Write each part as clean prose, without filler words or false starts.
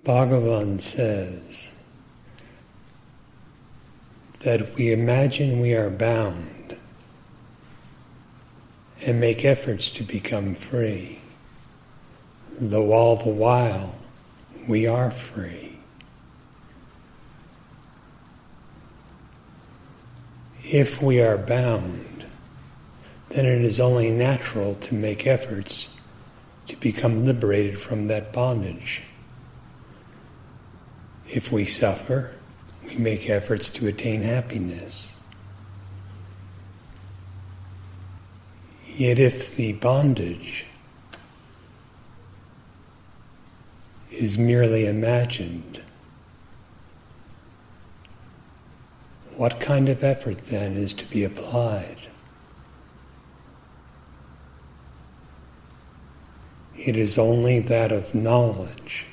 Bhagavan says that we imagine we are bound and make efforts to become free, though all the while we are free. If we are bound, then it is only natural to make efforts to become liberated from that bondage. If we suffer, we make efforts to attain happiness. Yet if the bondage is merely imagined, what kind of effort then is to be applied? It is only that of knowledge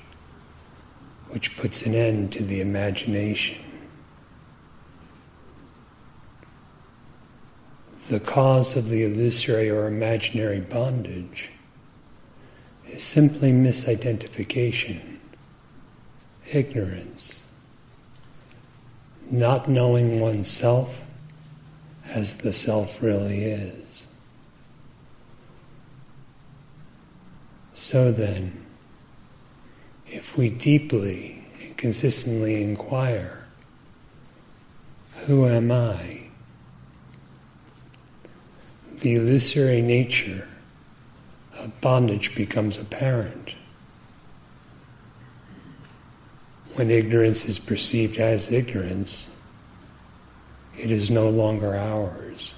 which puts an end to the imagination. The cause of the illusory or imaginary bondage is simply misidentification, ignorance, not knowing oneself as the self really is. So then, if we deeply and consistently inquire, who am I? The illusory nature of bondage becomes apparent. When ignorance is perceived as ignorance, it is no longer ours.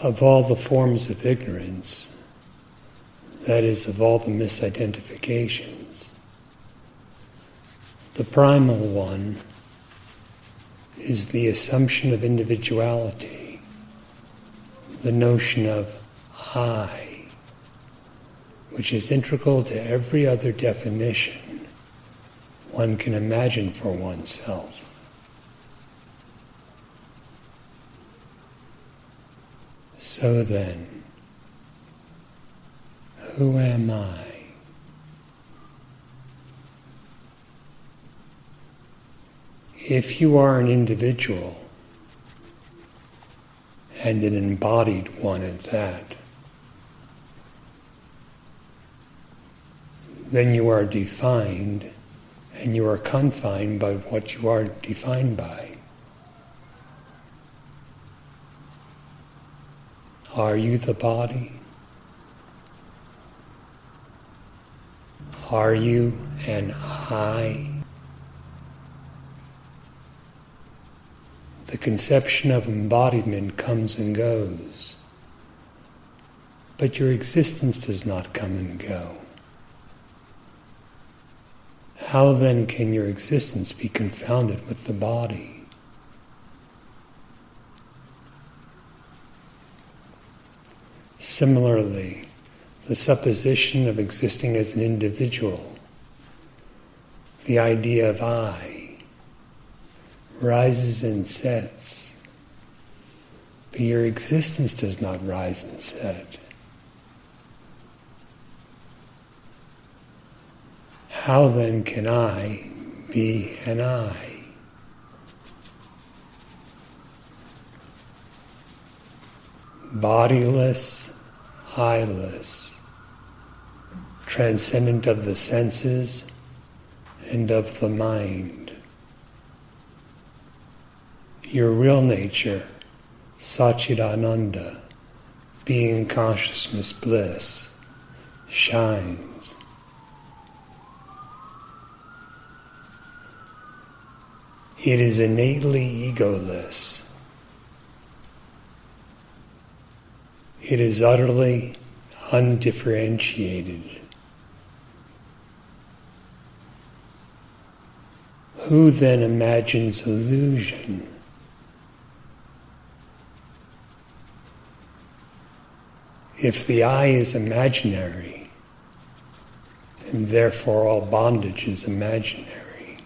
Of all the forms of ignorance, that is, of all the misidentifications, the primal one is the assumption of individuality, the notion of I, which is integral to every other definition one can imagine for oneself. So then, who am I? If you are an individual, and an embodied one at that, then you are defined, and you are confined by what you are defined by. Are you the body? Are you an I? The conception of embodiment comes and goes, but your existence does not come and go. How then can your existence be confounded with the body? Similarly, the supposition of existing as an individual, the idea of I, rises and sets, but your existence does not rise and set. How then can I be an I? Bodiless, eyeless, transcendent of the senses and of the mind. Your real nature, Satchidananda, being consciousness bliss, shines. It is innately egoless. It is utterly undifferentiated. Who then imagines illusion? If the I is imaginary, and therefore all bondage is imaginary,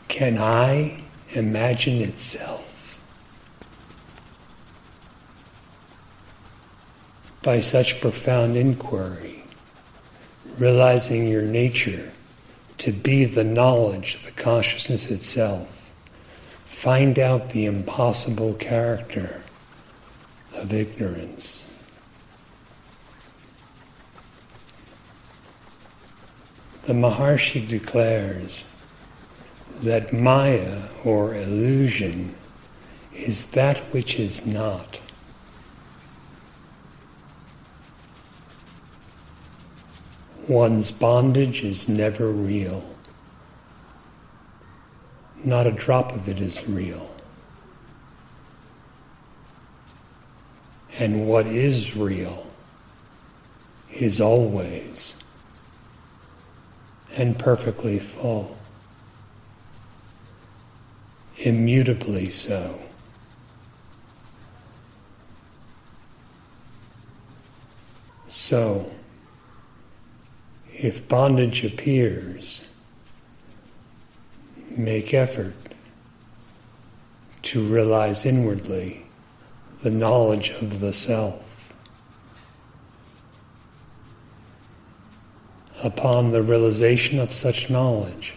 can I imagine itself? By such profound inquiry, realizing your nature to be the knowledge, the consciousness itself, find out the impossible character of ignorance. The Maharshi declares that Maya, or illusion, is that which is not. One's bondage is never real. Not a drop of it is real. And what is real is always and perfectly full, immutably so. So, if bondage appears, make effort to realize inwardly the knowledge of the self. Upon the realization of such knowledge,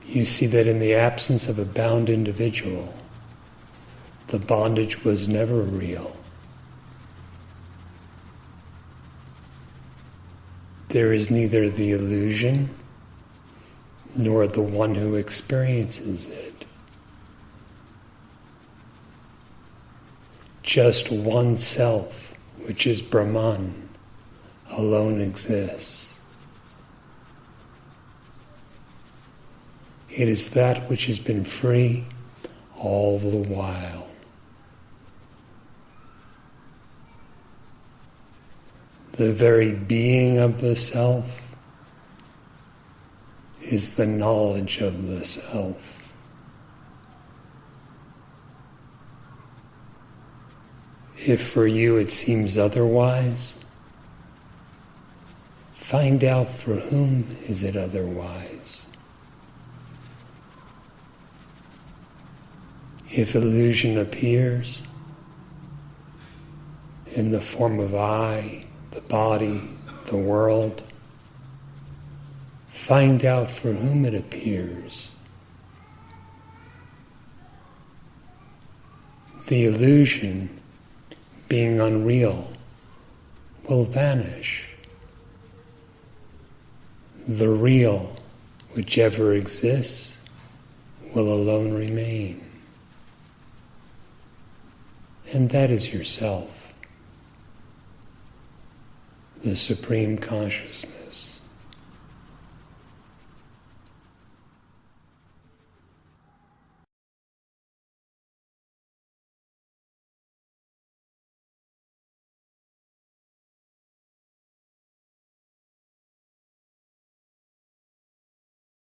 you see that in the absence of a bound individual, the bondage was never real. There is neither the illusion nor the one who experiences it. Just one self, which is Brahman, alone exists. It is that which has been free all the while. The very being of the self is the knowledge of the self. If for you it seems otherwise, find out for whom is it otherwise. If illusion appears in the form of I, the body, the world, find out for whom it appears. The illusion, being unreal, will vanish. The real, whichever exists, will alone remain. And that is yourself, the Supreme Consciousness.